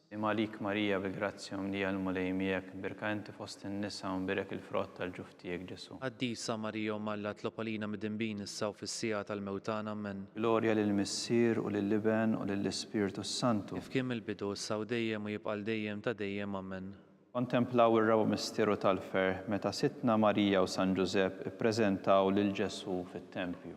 Slima għalik Marija bil-grazzja mlija l-mulej miegħek, imbirka inti fost in-nisa u mbirek il-frott tal-ġuf tiegħek Ġesu. Qaddisa Marija Umm Alla tlob għalina mid-dinbin issa u fis-sija tal-mewtana. Amen. Glorja lill-Missier u lill-Liben u lill-Ispiritu Santu. Kif kien mill-bidu issa u dejjem u jibqa' dejjem ta' dejjem. Amen. Kontemplaw ir-raba misteru tal-fer meta Sittna Marija u San Ġusepp ippreżentaw lil Ġesu fit-Tempju.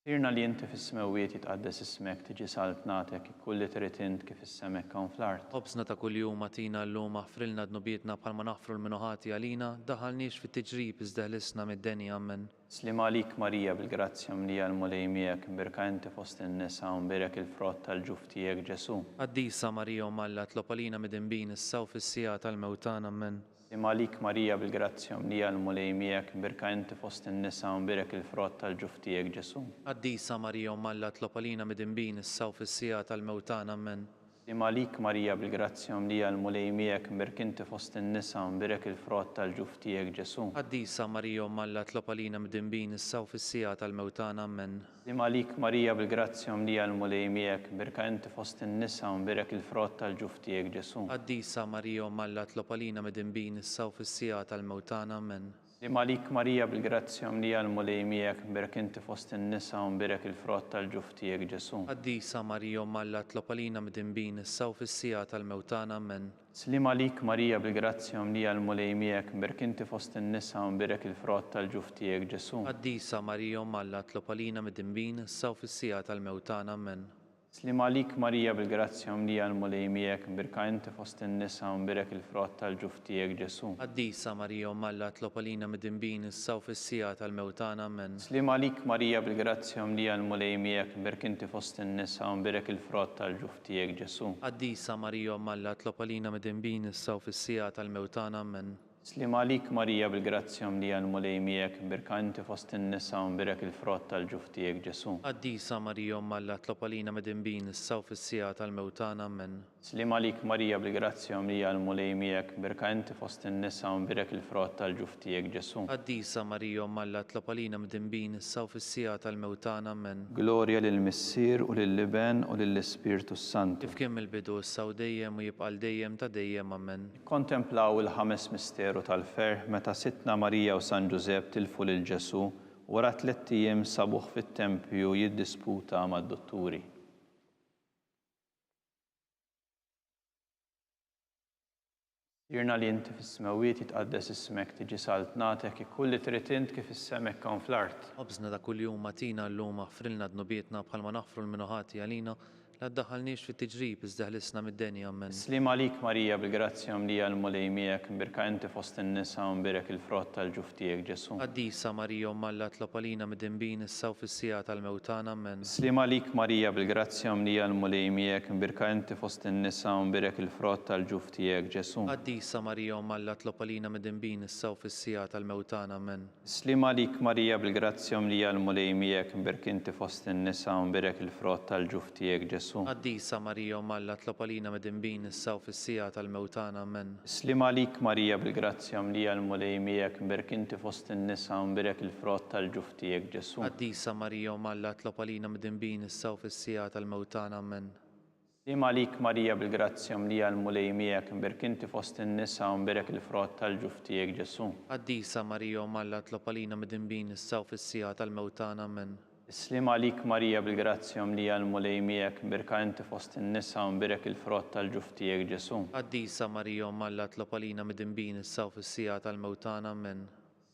Sirna li inti fis-smewiet jitqaddes ismek, tiġi saltnatek, kulli trid int kif is-semek hawn fl-art. Ħobsna ta' kuljum atina llum aħfrilna dnubietna bħalma naħfru l-minuħati għalina, daħalniex fit-tiġrib iżda ħlisna mid-denja. Amen. Slima għalik Marija bil-grazzja mlija l-mulej miegħek, imbirka inti fost in-nisa u mbirek il-frott tal-ġuf tiegħek Ġesu. Qaddisa Marija Umm Alla tlob għalina mid-dinbin issa u fis-sija tal-mewtana. Amen. Slima għalik Marija bil-grazzja mlija l-mulej miegħek, imbirka inti fost in-nisa u mbirek il-frott tal-ġuf tiegħek Ġesu. Qaddisa Marija Umm Alla tlob għalina mid-dinbin issa u fis-sija tal-mewtana. Amen. Slima għalik Marija bil-grazzja mlija l-mulej miegħek, imbirka inti fost in-nisa u mbirek il-frott tal-ġuf tiegħek Ġesu. Qaddisa Marija Umm Alla tlob għalina mid-dinbin issa u fis-sija tal-mewtana. Amen. Slima għalik Marija bil-grazzja mlija l-mulej miegħek, imbirka inti fost in-nisa u mbirek il-frott tal-ġuf tiegħek Ġesu. Qaddisa Marija Umm Alla tlob għalina mid-dinbin issa u fis-sija tal-mewtana. Amen. Slima għalik Marija bil-grazzja mlija l-mulej miegħek, imbirka inti fost in-nisa u mbirek il-frott tal-ġuf tiegħek Ġesu. Qaddisa Marija Umm Alla tlob għalina mid-dinbin issa u fis-sija tal-mewtana. Amen. Slima għalik Marija bil-grazzja mlija l-mulej miegħek, imbirka inti fost in-nisa u mbirek il-frott tal-ġuf tiegħek Ġesu. Qaddisa Marija Umm Alla tlob għalina mid-dinbin issa u fis-sija tal-mewtana. Amen. Slima għalik Marija bil-grazzja mlija l-mulej miegħek, imbirka inti fost in-nisa u mbirek il-frott tal-ġuf tiegħek Ġesu. Qaddisa Marija Umm Alla tlob għalina mid-dinbin issa u fis-sija tal-mewtana. Amen. Slima għalik Marija bil-grazzja mlija l-mulej miegħek, imbirka inti fost in-nisa u mbirek il-frott tal-ġuf tiegħek Ġesu. Qaddisa Marija Umm Alla tlob għalina mid-dinbin issa u fis-sija tal-mewtana. Amen. Slima għalik Marija bil-grazzja mlija l-mulej miegħek, imbirka inti fost in-nisa u mbirek il-frott tal-ġuf tiegħek Ġesu. Qaddisa Marija Umm Alla tlob għalina mid-dinbin issa u fis-sija tal-mewtana. Amen. Slima għalik Marija bil-grazzja mlija l-mulej miegħek, imbirka inti fost in-nisa u mbirek il-frott tal-ġuf tiegħek Ġesu. Qaddisa Marija Umm Alla tlob għalina mid-dinbin issa u fis-sija tal-mewtana. Amen. Glorja lill-Missier u lill-Liben u lill-Ispiritu Santu. Kif kien mill-bidu issa u dejjem u jibqa' dejjem ta' dejjem. Amen. Kontemplaw il-ħames misteru tal-fer meta Sittna Marija u San Ġusepp tilfu lil Ġesu wara 3 ijiem sabuh fit-Tempju jiddisputa mad-dotturi. Sirna li inti fis-smewiet jitqaddes ismek, tiġi saltnatek, kulli trid int kif is-semek hawn fl-art. Ħobsna ta' kuljum atina llum aħfrilna dnubietna bħalma naħfru l-minuħati għalina, la ddaħħalniex fit-tiġrib iżda ħlisna mid-denja. Amen. Slima għalik Marija bil-grazzja mlija l-mulej miegħek, imbirka inti fost in-nisa u mbirek il-frott tal-ġuf tiegħek Ġesu. Qaddisa Marija Umm Alla tlob għalina mid-dinbin issa u fis-sija tal-mewtana. Amen. Slima għalik Marija bil-grazzja mlija l-mulej miegħek, imbirka inti fost in-nisa u mbirek il-frott tal-ġuf tiegħek Ġesu. Qaddisa Marija Umm Alla tlob għalina mid-dinbin issa u fis-sija tal-mewtana. Amen. Slima għalik Marija bil-grazzja mlija l-mulej miegħek, imbirka inti fost in-nisa u mbirek il-frott tal-ġuf tiegħek Ġesu. Qaddisa Marija Umm Alla tlob għalina mid-dinbin issa u fis-sija tal-mewtana. Amen. Slima għalik Marija bil-grazzja mlija l-mulej miegħek, imbirka inti fost in-nisa u mbirek il-frott tal-ġuf tiegħek Ġesu. Qaddisa Marija Umm Alla tlob għalina mid-dinbin issa u fis-sija tal-mewtana. Amen. Slim għalik Marija bil-grazzja mlija l-mulej miegħek imberk inti fost in-nisa u mberek il-frott tal-ġuf tiegħek Ġesu. Qaddisa Marija Malla tlob għalina midinbin issa u fis-sija tal-mewtana amen. Slim għalik Marija bil-grazzja mlija l-mulej miegħek imberka inti fost in-nisa u mberek il-frott tal-ġuf tiegħek Ġesu. Qaddisa Marija Malla tlob għalina midinbin issa u fis-sija tal-mewtana amen.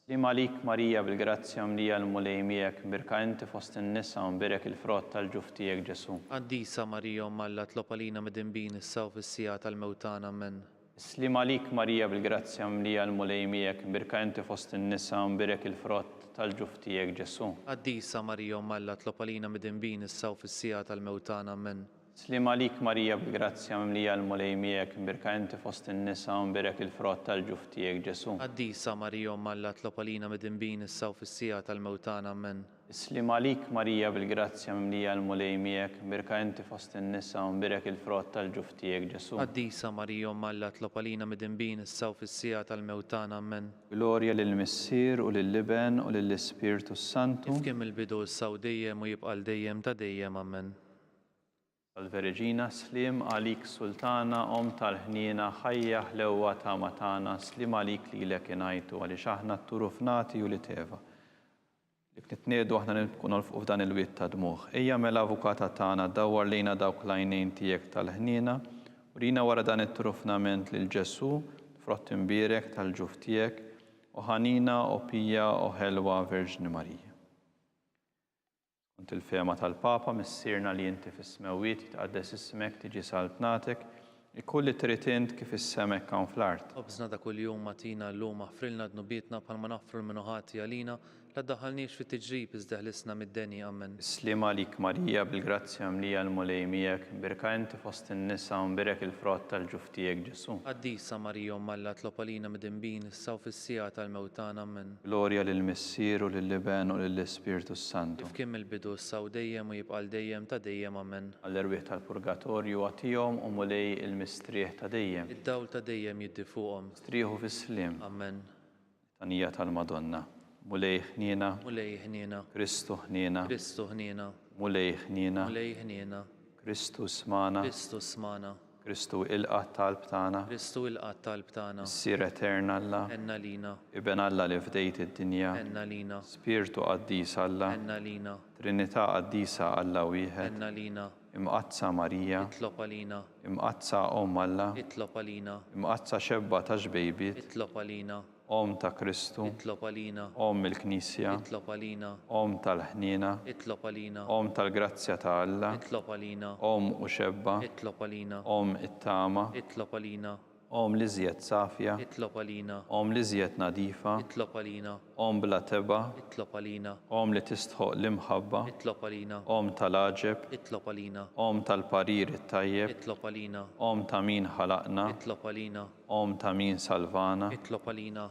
Slim għalik Marija bil-grazzja mlija l-mulej miegħek imberka inti fost in-nisa u mberek il-frott tal-ġuf tiegħek Ġesu. Qaddisa Marija Malla tlob għalina midinbin issa u fis-sija tal-mewtana amen. Slim għalik Marija bil-grazzja mlija l-mulej miegħek imberka inti fost in-nisa u mberek il-frott tal-ġuf tiegħek Ġesu. Qaddisa Marija Malla tlob għalina midinbin issa u fis-sija tal-mewtana amen. Slim għalik Marija bil-grazzja mlija l-mulej miegħek imberka inti fost in-nisa u mberek il-frott tal-ġuf tiegħek Ġesu. Qaddisa Marija Malla tlob għalina midinbin issa u fis-sija tal-mewtana amen. Slim għalik Marija bil-grazzja mlija l-mulej miegħek imberka inti fost in-nisa u mberek il-frott tal-ġuf tiegħek Ġesu. Qaddisa Marija Malla tlob għalina midinbin issa u fis-sija tal-mewtana amen. Glorja lill-Missier u lill-Liben u lill-Ispirtu Santu. Kif il-bidu issa u dejjem u jibqa' dejjem ta' dejjem amen. Tal-Verġina slim għalik Sultana om tal-ħniena ħajja ħlewwa ta' matana slim għalik lilek ingħajtu għaliex aħna t-turufnati u li teva. Dik nitniedu aħna nkun nolfqu f'dan il-witt ta' dmuħ. Ejja mela avukata tagħna dawwar lejna dawk l-għajnejn tiegħek tal-ħniena u rina wara dan it-turufnament lil Ġesu frott imbierek tal-ġuf tiegħek u ħanina u pija u ħelwa Verġni Marija. Kont il-fema tal-Papa missirna li inti fis-smewiet jitqaddes ismek tiġi saltnatek ikulli trid int kif is-semek kan fl-art. Obżna da kuljum matina llum aħfrilna dnubietna bħalma naħfru l-minuħati għalina la ddaħħalniex fit tiġrib iżda ħlisna mid-denja amen. Slim għalik Marija bil-grazzja mlija l-mulej miegħek imberka inti fost in-nisa u mberek il-frott tal-ġuf tiegħek Ġesu. Qaddisa Marija Malla tlob għalina midinbin issa u fis-sija tal-mewtana amen. Glorja lill-Missier u lill-Liben u lill-Ispirtu Santu. Kif kien il-bidu issa u dejjem u jibqa' dejjem ta' dejjem amen. Għall-erbieħ tal-Purgatorju għatihom u mulej il-mistrieħ ta' dejjem. Id-dawl ta' dejjem jiddi fuqhom. Strieħu fis-slim. Amen. Tanija tal-Madonna. Mulej ħniena. Mulej ħniena. Kristu ħniena. Kristu ħniena. Mulej ħniena. Mulej ħniena. Kristu smana. Kristu smana. Kristu il-qatt talb tagħna. Kristu il-qatt talb tagħna. Issir eterna Alla. Enna lina. Iben Alla li fdejt id-dinja. Enna lina. Spiritu qaddis Alla. Enna lina. Trinità qaddisa Alla wieħed. Enna lina. Imqazza Marija. Itlob għalina. Imqazza Alla. Itlob għalina. Imqazza xebba ta' ġbejbiet. Itlob għalina. Om ta' Kristu. Itlob għalina. Om il-Knisja. Itlob għalina. Om tal-ħniena. Itlob għalina. Om tal-grazzja ta' Alla. Itlob għalina. Om u xebba. Itlob għalina. Om it-tama. Itlob għalina. Om li żjed safja. Itlob għalina. Om li żjed nadifa. Itlob għalina. Om bla teba. Itlob għalina. Om li tistħoq l-imħabba. Itlob għalina. Om tal-aġeb. Itlob għalina. Om tal-parir it-tajjeb. Itlob għalina. Om ta' min ħalaqna. Itlob għalina. Om ta' min salvana. Itlob għalina.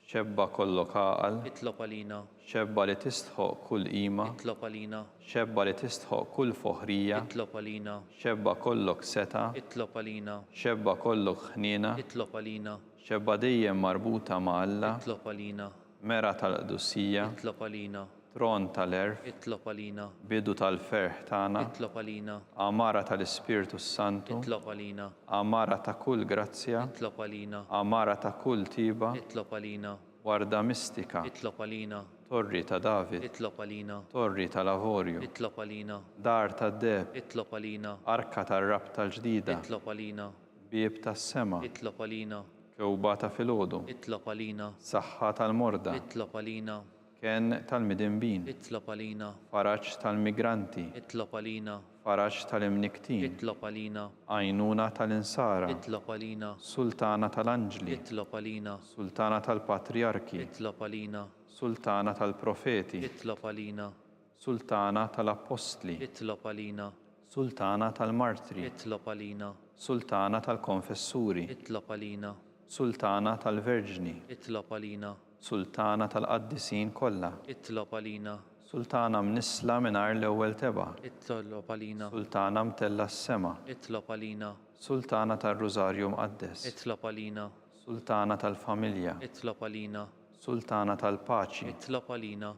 Xebba kollok għaqal. Itlob għalina. Xebba li tistħoq kull qima. Itlob għalina. Xebba li tistħoq kull foħrija. Itlob għalina. Xebba kollok seta. Itlob għalina. Xebba kollok ħniena. Itlob għalina. Xebba dejjem marbuta ma' Alla. Itlob għalina. Mera tal-qdussija. Itlob għalina. Tron tal-erf. Itlob għalina. Bidu tal-ferħ tagħna. Itlob għalina. Amara tal-Ispirtu Santu. Itlob għalina. Amara ta' kull grazzja. Itlob għalina. Amara ta' kull tiba. Itlob għalina. Warda mistika. Itlob għalina. Torri ta' David. Itlob għalina. Torri tal-Avorju. Itlob għalina. Dar tad-deb. Itlob għalina. Arka tar-rab tal-ġdida. Itlob għalina. Bieb tas-sema. Itlob għalina. Kewba ta' filgħodu. Itlob għalina. Saħħa tal-morda. Itlob għalina. Ken tal-midinbin. Itlob għalina. Faraġġ tal-migranti. Itlob għalina. Faraġġ tal-imniktin. Itlob għalina. Għajnuna tal-insara. Itlob għalina. Sultana tal-anġli. Itlob għalina. Sultana tal-patriarki. Itlob għalina. Sultana tal-profeti. Itlob għalina. Sultana tal-apostli. Itlob għalina. Sultana tal-martri. Itlob għalina. Sultana tal-konfessuri. Itlob għalina. Sultana tal-verġni. Itlob għalina. Sultana tal-qaddisin kollha. Itlob għalina. Sultana mnisla mingħajr l-ewwel teba'. Itlob għalina. Sultana mtella s-sema. Itlob għalina. Sultana tar-Rużarju mqaddes. Itlob għalina. Sultana tal-familja. Itlob għalina. Sultana tal-paċi. Itlob għalina.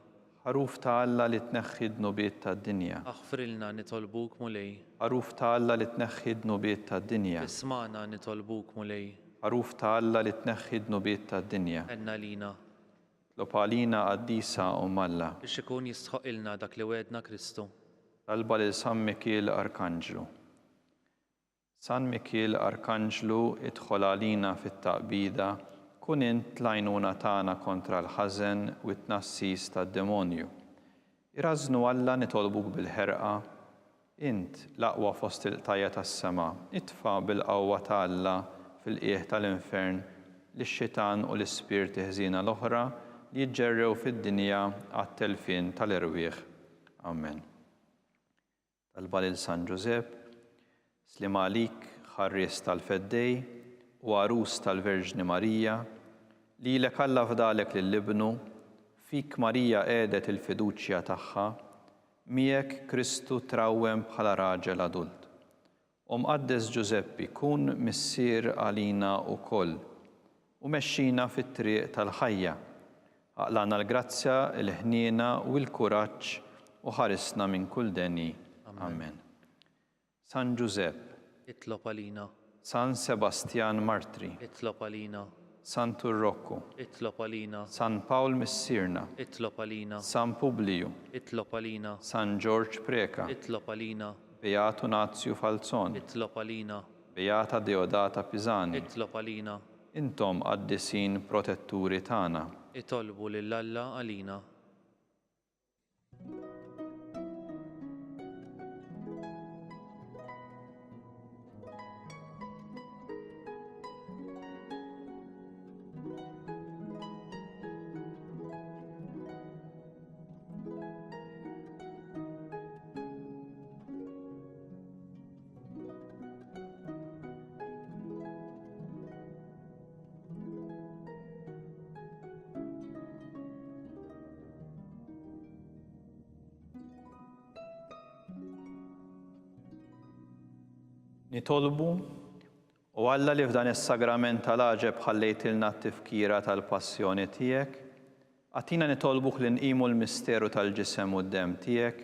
ħaruf ta' Alla li tneħħi d-nubiet tad-dinja. Aħfrilna nitolbuk mulej. ħaruf ta' Alla li tneħħi d-nubiet tad-dinja. Isma'na nitolbuk mulej. ħaruf ta' Alla li tneħħi d-nubiet tad-dinja. Enna lina. Lopalina qaddisa Alla. Biex ikun jistħoq ilna dak li wedna Kristu. Talba lil San Mikiel Arkanġlu. San Mikiel Arkanġlu idħol għalina fit-taqbida, kun int l-għajnuna tagħna kontra l-ħażen u t-tnassis tad-demonju. Irażnu Alla nitolbuk bil-ħerqa, int l-aqwa fost il-qtajja tas-sema, itfa' bil-qawwa ta' Alla fil-qiegħ tal-infern lix-xitan u l-ispirti ħżiena l-oħra li jġerrew fid-dinja għat-telfien tal-irwieħ. Amen. Talba lil San Ġusepp, slima għalik ħarries tal-feddej u għarus tal-Verġni Marija, lilek Alla fdalek lill-ibnu, fik Marija qiegħdet il-fiduċja tagħha, miegħek Kristu trawwem bħala raġel adult. Mqaddes Ġuseppi kun missier għalina wkoll u mexxina fit-triq tal-ħajja. Aqlana l-grazzja, il-ħniena u l-kuraġġ u ħarisna minn kull deni. Amen. San Giuseppe, Itlob għalina. San Sebastian Martri, Itlob għalina. San Turrocco, Itlob għalina. San Paul Missirna, Itlob għalina. San Publiu, Itlob għalina. San George Preka, Itlob għalina. Beato Nazio Falzon, Itlob għalina. Beata Deodata Pisani, Itlob għalina. intom qaddisin protetturi tagħna. Itolbu lill-Alla għalina. Nitolbu u Alla li f'dan is-sagrament tal-għaġeb ħallejtilna t-tifkira tal-passjoni tiegħek, għatina nitolbuk li nqimu l-misteru tal-ġisem u d-dem tiegħek,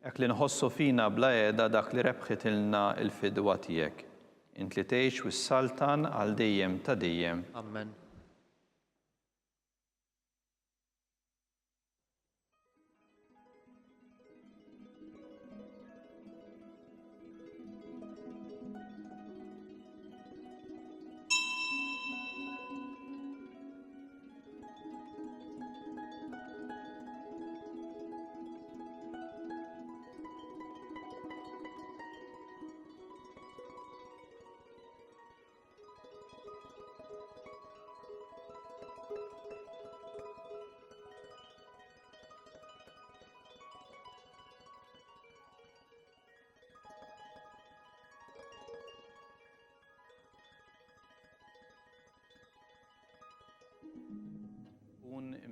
hekk li nħossu fina bla qiegħda dak li rebħitilna l-fidwa tiegħek. Int li tgħix wis-saltan għal dejjem ta' dejjem. Amen.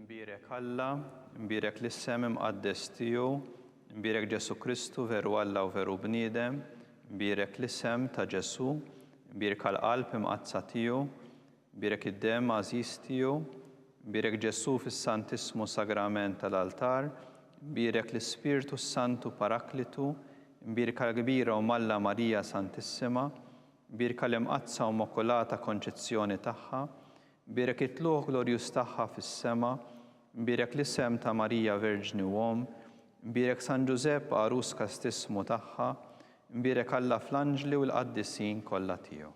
Imbirek Alla, imbirek l-issem imqaddes tiegħu, imbirek Ġesu Kristu veru Alla u veru bniedem, imbirek l-isem ta' Ġesu, imbirek għall-qalb imqazza tiegħu, imbirek id-dem għażiż tiegħu, imbirek Ġesu fis-Santismu Sagrament tal-altar, imbirek l-Ispirtu Santu Paraklitu, imbirek għall-kbira u Malla Marija Santissima, imbirek għall-imqazza u Immakolata Konċezzjoni tagħha, imbirek it-tluq glorjuż tagħha fis-sema, imbirek l-isem ta' Marija Verġni u Om, imbirek San Giuseppe għarus kastismu tagħha, imbirek Alla fl-anġli u l-qaddisin kollha tiegħu.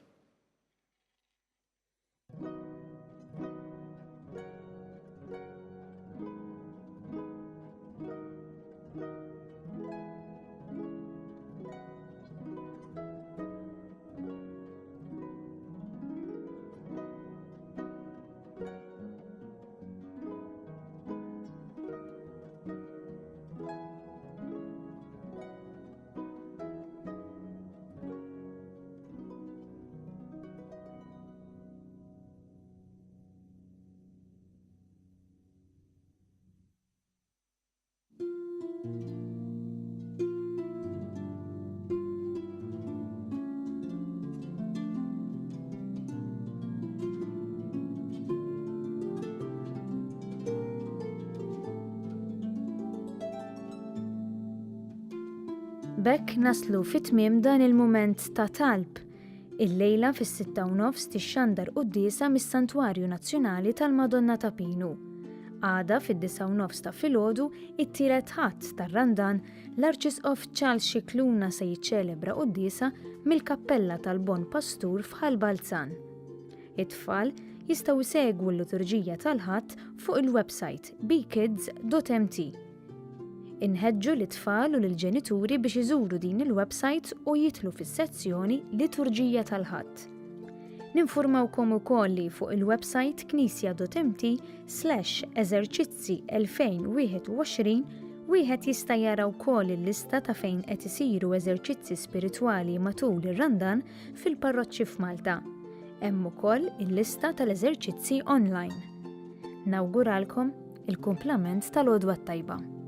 Bekk naslu fit-tmiem dan il-mument ta' talb. Il-lejla fis-6:30 tixxandar qudiesa mis-Santwarju Nazzjonali tal-Madonna ta' Pinu. Għada fid-9:30 ta' filgħodu it-tielet ħadd tar-Randan l-Arċisqof Charles Xikluna se jiċċelebra qudiesa mill-Kappella tal-Bon Pastur f'Ħalbalzan. It-tfal jistgħu jsegwu l-liturġija tal-ħadd fuq il-website bkids.mt. Inħeġġu l-tfal u l-ġenituri biex iżuru din il-website u jitlu fis-sezzjoni Liturġija tal-ħadd. Ninfurmawkom ukoll li fuq il-website knisja.mt/eżerċizzi 2021 wieħed jista' jara wkoll il-lista ta' fejn qed isiru eżerċizzi spiritwali matul ir-Randan fil-parroċċi f'Malta. Hemm ukoll il-lista tal-eżerċizzi online. Nawguralkom il-kumplament tal-għodwa tajba.